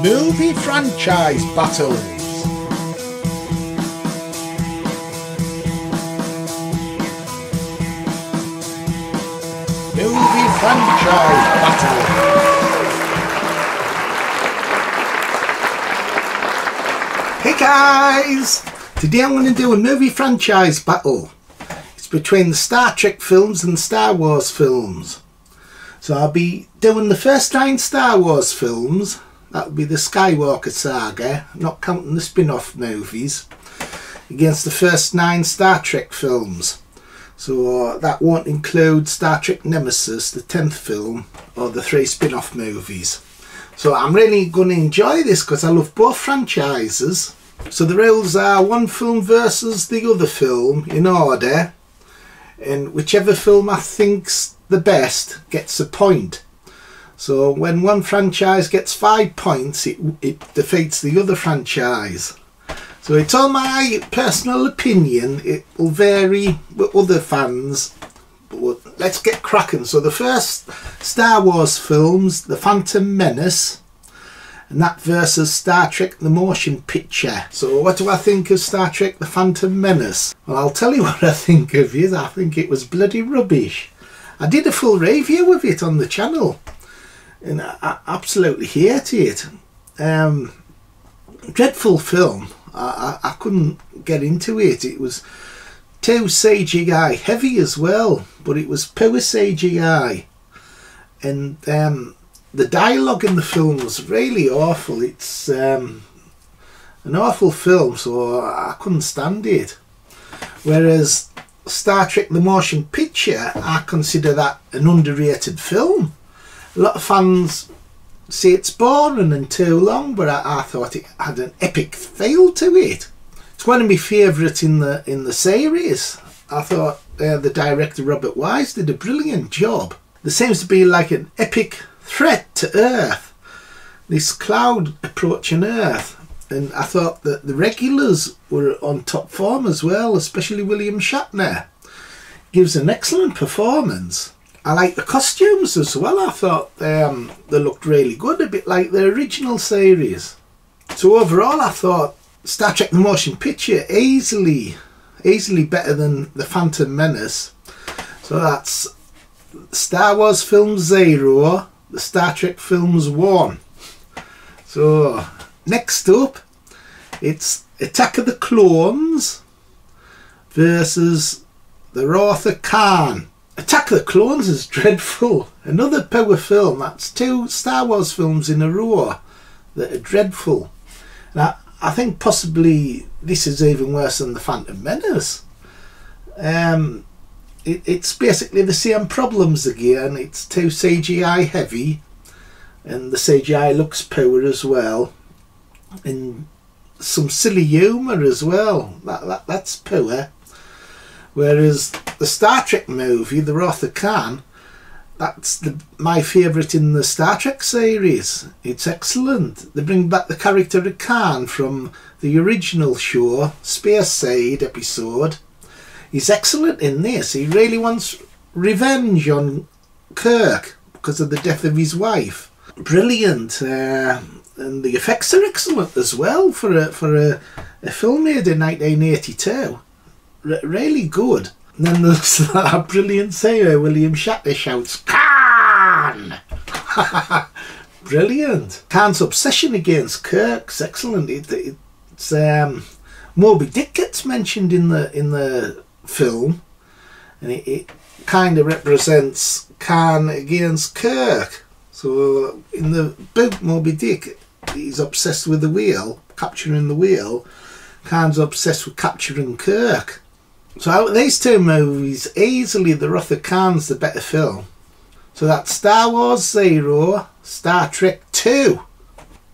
Movie franchise battles. Movie franchise battle. Hey guys! Today I'm going to do a movie franchise battle. It's between the Star Trek films and the Star Wars films. So I'll be doing the first 9 Star Wars films. That would be the Skywalker saga, not counting the spin-off movies, against the first 9 Star Trek films. So that won't include Star Trek Nemesis, the 10th film, or the 3 spin-off movies. So I'm really going to enjoy this because I love both franchises. So the rules are one film versus the other film in order, and whichever film I think's the best gets a point. So when one franchise gets 5 points, it defeats the other franchise. So it's all my personal opinion. It will vary with other fans, but let's get cracking. So the first Star Wars films, the Phantom Menace, and that versus Star Trek the Motion Picture. So what do I think of Star Trek the Phantom Menace? Well, I'll tell you what I think of it. I think it was bloody rubbish. I did a full review of it on the channel, and I absolutely hate it. Dreadful film. I couldn't get into it. It was too CGI heavy as well, but it was poor CGI, and the dialogue in the film was really awful. It's an awful film, so I couldn't stand it. Whereas Star Trek the Motion Picture, I consider that an underrated film. A lot of fans say it's boring and too long, but I thought it had an epic feel to it. It's one of my favourites in the series. I thought the director Robert Wise did a brilliant job. There seems to be like an epic threat to Earth, this cloud approaching Earth, and I thought that the regulars were on top form as well, especially William Shatner. Gives an excellent performance. I like the costumes as well. I thought they looked really good, a bit like the original series. So overall I thought Star Trek the Motion Picture easily better than the Phantom Menace. So that's Star Wars film 0, the Star Trek films 1. So next up, it's Attack of the Clones versus the Wrath of Khan. Attack of the Clones is dreadful. Another poor film. That's 2 Star Wars films in a row that are dreadful. And I think possibly this is even worse than the Phantom Menace. It's basically the same problems again. It's too CGI heavy, and the CGI looks poor as well, and some silly humour as well. That's poor. Whereas the Star Trek movie, The Wrath of Khan, that's my favourite in the Star Trek series. It's excellent. They bring back the character of Khan from the original show, Space Side episode. He's excellent in this. He really wants revenge on Kirk because of the death of his wife. Brilliant. And the effects are excellent as well for a film made in 1982. Really good. And then there's that brilliant sailor William Shatner shouts, Khan! Brilliant. Khan's obsession against Kirk's excellent. It's Moby Dick gets mentioned in the film, and it kind of represents Khan against Kirk. So in the book Moby Dick, he's obsessed with the whale, capturing the whale. Khan's obsessed with capturing Kirk. So out of these 2 movies, easily The Wrath of Khan's the better film. So that's Star Wars 0, Star Trek 2.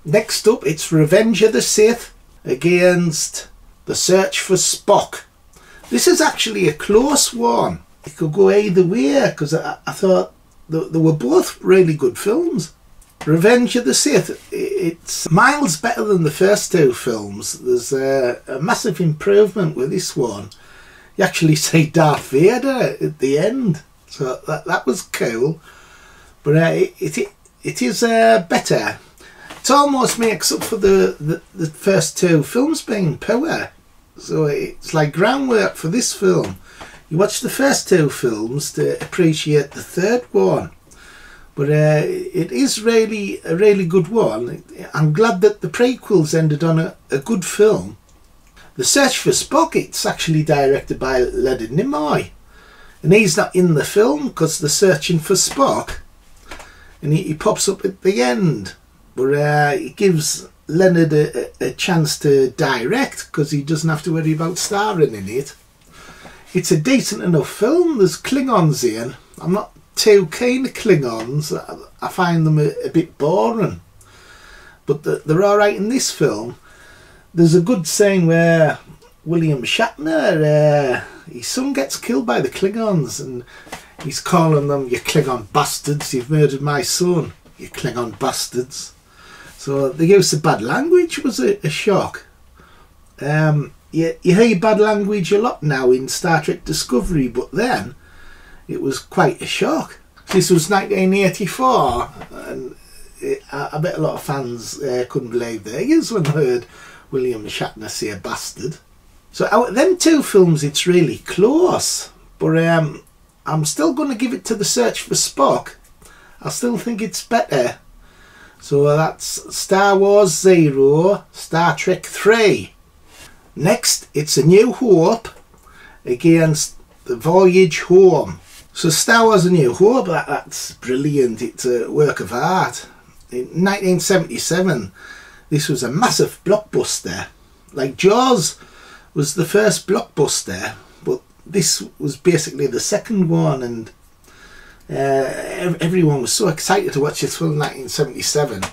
Next up, it's Revenge of the Sith against The Search for Spock. This is actually a close one. It could go either way because I thought they were both really good films. Revenge of the Sith, it's miles better than the first 2 films. There's a massive improvement with this one. You actually see Darth Vader at the end, so that was cool. But it is better. it almost makes up for the first two films being poor. So it's like groundwork for this film. You watch the first two films to appreciate the third one. But it is really a really good one. I'm glad that the prequels ended on a good film. The Search for Spock, it's actually directed by Leonard Nimoy. And he's not in the film because they're searching for Spock. And he pops up at the end. But it gives Leonard a chance to direct because he doesn't have to worry about starring in it. It's a decent enough film. There's Klingons in. I'm not too keen on Klingons. I find them a bit boring. But they're alright in this film. There's a good scene where William Shatner, his son gets killed by the Klingons and he's calling them, "You Klingon bastards, you've murdered my son, you Klingon bastards." So the use of bad language was a shock. You hear bad language a lot now in Star Trek Discovery, but then it was quite a shock. This was 1984 and I bet a lot of fans couldn't believe their ears when they heard William Shatner say bastard. So out of them two films it's really close, but I'm still going to give it to The Search for Spock. I still think it's better. So that's Star Wars 0, Star Trek 3. Next it's A New Hope against The Voyage Home. So Star Wars A New Hope, that's brilliant. It's a work of art. In 1977 this was a massive blockbuster. Like Jaws was the first blockbuster, but this was basically the second one, and everyone was so excited to watch this film in 1977,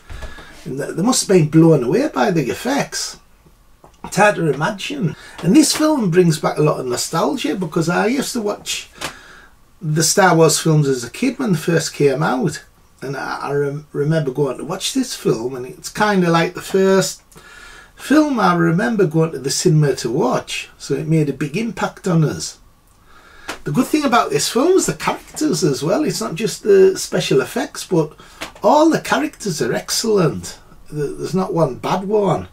and they must have been blown away by the effects. It's hard to imagine. And this film brings back a lot of nostalgia because I used to watch the Star Wars films as a kid when they first came out. And I remember going to watch this film, and it's kind of like the first film I remember going to the cinema to watch, so it made a big impact on us. The good thing about this film is the characters as well. It's not just the special effects, but all the characters are excellent. There's not one bad one.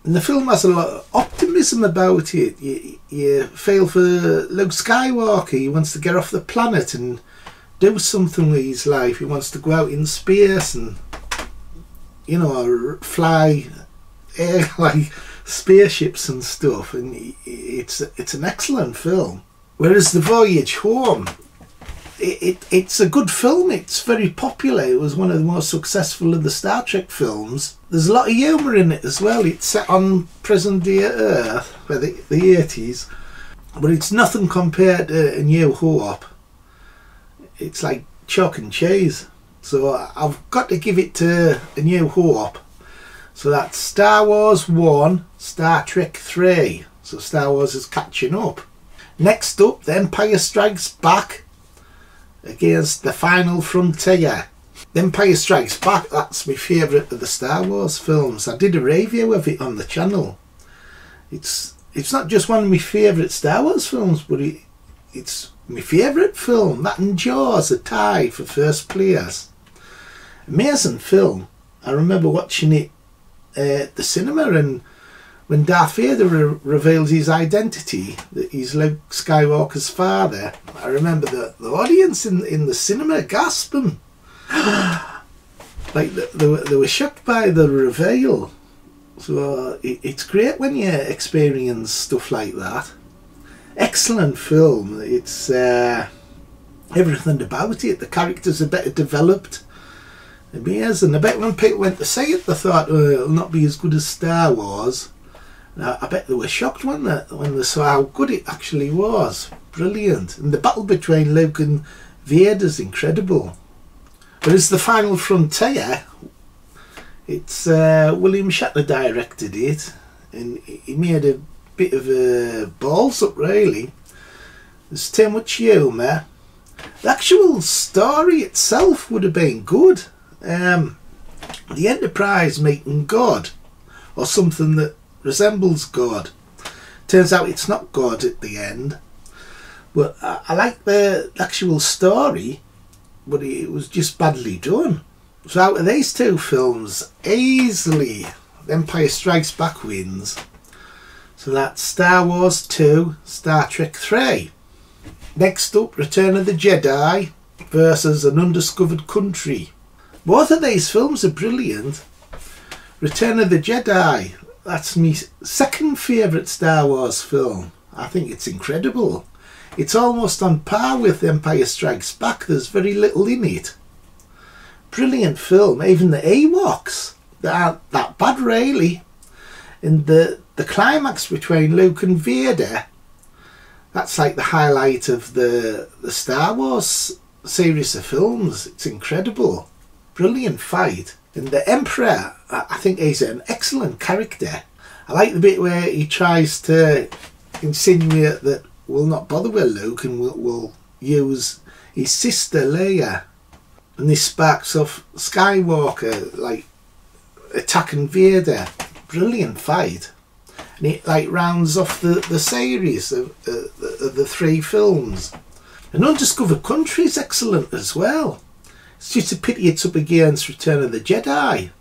And the film has a lot of optimism about it. You feel for Luke Skywalker. He wants to get off the planet and do something with his life. He wants to go out in space and, you know, fly like spaceships and stuff. And it's an excellent film. Whereas The Voyage Home, it's a good film. It's very popular. It was one of the most successful of the Star Trek films. There's a lot of humour in it as well. It's set on present day Earth, for the 80s, but it's nothing compared to A New Hope. It's like chalk and cheese. So I've got to give it to A New Hope. So that's Star Wars 1, Star Trek 3. So Star Wars is catching up. Next up, The Empire Strikes Back against The Final Frontier. The Empire Strikes Back, that's my favourite of the Star Wars films. I did a review of it on the channel. It's not just one of my favourite Star Wars films, but it's my favourite film. That and Jaws are tied for first place. Amazing film. I remember watching it at the cinema, and when Darth Vader reveals his identity, that he's Luke Skywalker's father, I remember the audience in the cinema gasping. Like they were shocked by the reveal. So it's great when you experience stuff like that. Excellent film. It's everything about it. The characters are better developed. Amazing. I bet when people went to see it, they thought, oh, it'll not be as good as Star Wars. I bet they were shocked when they saw how good it actually was. Brilliant. And the battle between Luke and Vader is incredible. But as The Final Frontier, it's William Shatner directed it, and he made a bit of a balls up, really. There's too much humour. The actual story itself would have been good. The Enterprise meeting God, or something that resembles God. Turns out it's not God at the end. But I like the actual story, but it was just badly done. So out of these two films, easily Empire Strikes Back wins. So that's Star Wars 2, Star Trek 3. Next up, Return of the Jedi versus An Undiscovered Country. Both of these films are brilliant. Return of the Jedi, that's my second favourite Star Wars film. I think it's incredible. It's almost on par with Empire Strikes Back. There's very little in it. Brilliant film. Even the Ewoks, they aren't that bad really. And the climax between Luke and Vader, that's like the highlight of the Star Wars series of films. It's incredible. Brilliant fight. And the Emperor, I think he's an excellent character. I like the bit where he tries to insinuate that we'll not bother with Luke and we'll use his sister Leia. And this sparks off Skywalker, like attacking Vader. Brilliant fight. And it like rounds off the series of the three films. And Undiscovered Country is excellent as well. It's just a pity it's up against Return of the Jedi.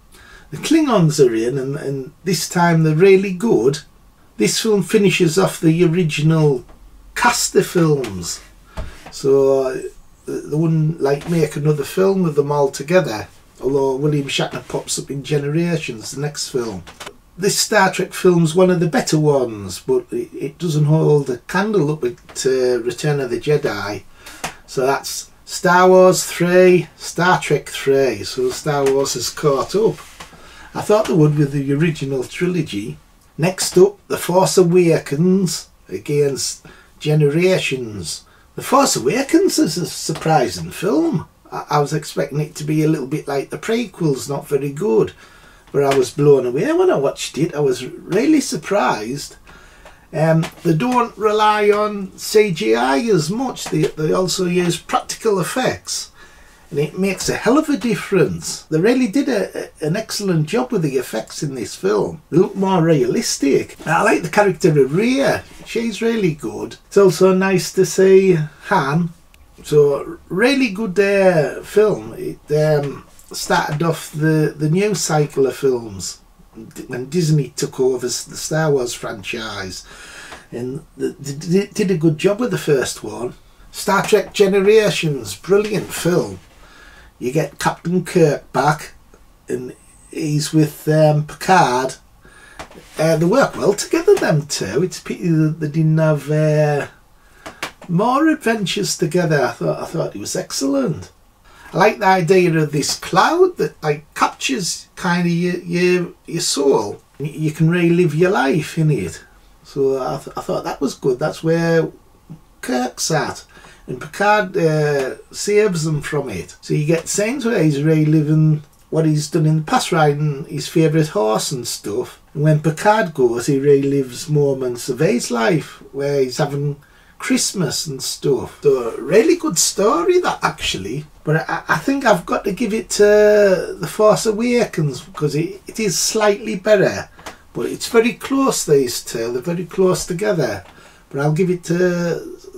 The Klingons are in, and this time they're really good. This film finishes off the original cast of films, so they wouldn't like make another film with them all together. Although William Shatner pops up in Generations, the next film. This Star Trek film's one of the better ones, but it doesn't hold a candle up to Return of the Jedi. So that's Star Wars 3, Star Trek 3, so Star Wars has caught up. I thought they would with the original trilogy. Next up, The Force Awakens against Generations. The Force Awakens is a surprising film. I was expecting it to be a little bit like the prequels, not very good. But I was blown away when I watched it. I was really surprised. They don't rely on CGI as much. They also use practical effects, and it makes a hell of a difference. They really did an excellent job with the effects in this film. They look more realistic. I like the character of Rhea. She's really good. It's also nice to see Han. So really good film. It started off the new cycle of films when Disney took over the Star Wars franchise, and they did a good job with the first one. Star Trek Generations, brilliant film. You get Captain Kirk back, and he's with Picard. They work well together, them two. It's a pity that they didn't have more adventures together. I thought it was excellent. I like the idea of this cloud that like captures kind of your soul. You can relive your life in it. So I thought that was good. That's where Kirk's at. And Picard saves them from it. So you get scenes where he's reliving what he's done in the past, riding his favourite horse and stuff. And when Picard goes, he relives moments of his life where he's having Christmas and stuff. So really good story that, actually. But I think I've got to give it to The Force Awakens because it is slightly better. But it's very close, these two. They're very close together. But I'll give it to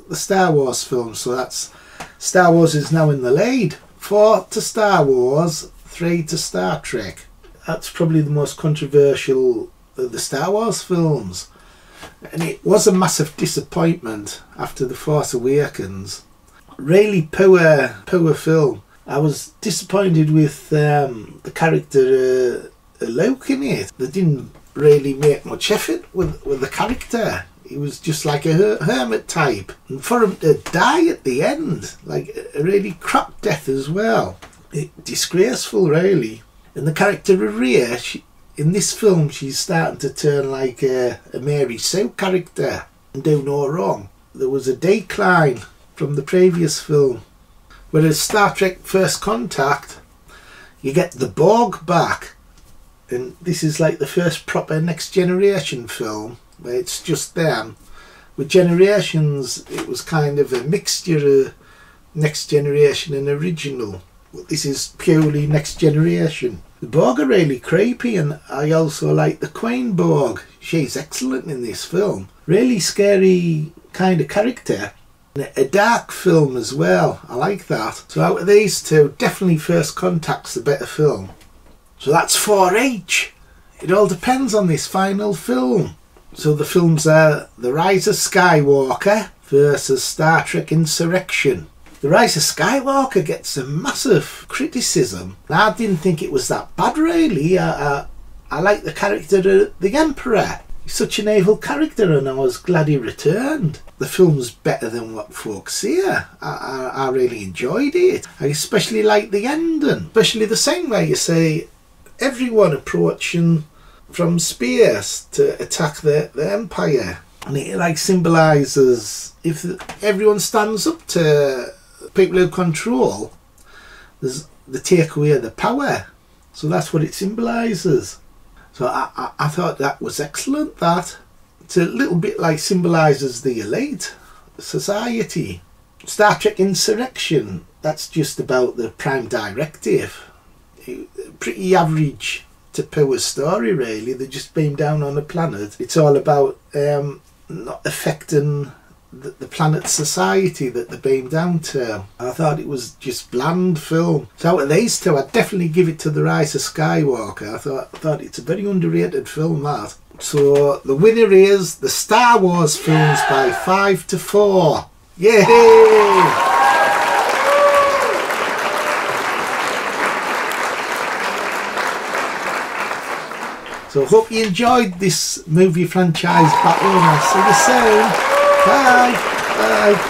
the Star Wars film. So that's Star Wars is now in the lead. 4 to Star Wars, 3 to Star Trek. That's probably the most controversial of the Star Wars films. And it was a massive disappointment after The Force Awakens. Really poor film. I was disappointed with the character Luke in it. They didn't really make much effort with the character. He was just like a hermit type. And for him to die at the end, like a really crap death as well. Disgraceful, really. And the character of Rhea, in this film, she's starting to turn like a Mary Sue character and do no wrong. There was a decline from the previous film. Whereas Star Trek First Contact, you get the Borg back. And this is like the first proper Next Generation film where it's just them. With Generations, it was kind of a mixture of Next Generation and original. But this is purely Next Generation. The Borg are really creepy, and I also like the Queen Borg. She's excellent in this film. Really scary kind of character. A dark film as well. I like that. So out of these two, definitely First Contact's the better film. So that's 4H. It all depends on this final film. So the films are The Rise of Skywalker versus Star Trek Insurrection. The Rise of Skywalker gets a massive criticism. I didn't think it was that bad really. I like the character of the Emperor. He's such an evil character and I was glad he returned. The film's better than what folks say. I really enjoyed it. I especially like the ending. Especially the same way you say everyone approaching from space to attack the Empire. And it like symbolises if everyone stands up to people who control, they take away the power. So that's what it symbolises. So I thought that was excellent, that. It's a little bit like symbolises the elite society. Star Trek Insurrection, that's just about the Prime Directive. Pretty average to poor story really. They just beam down on a planet. It's all about not affecting the planet's society that they beam down to. I thought it was just bland film. So out of these two, I'd definitely give it to The Rise of Skywalker. I thought it's a very underrated film, that. So the winner is the Star Wars films by 5-4. Yay! So I hope you enjoyed this movie franchise battle and I'll see you soon. Bye. Bye.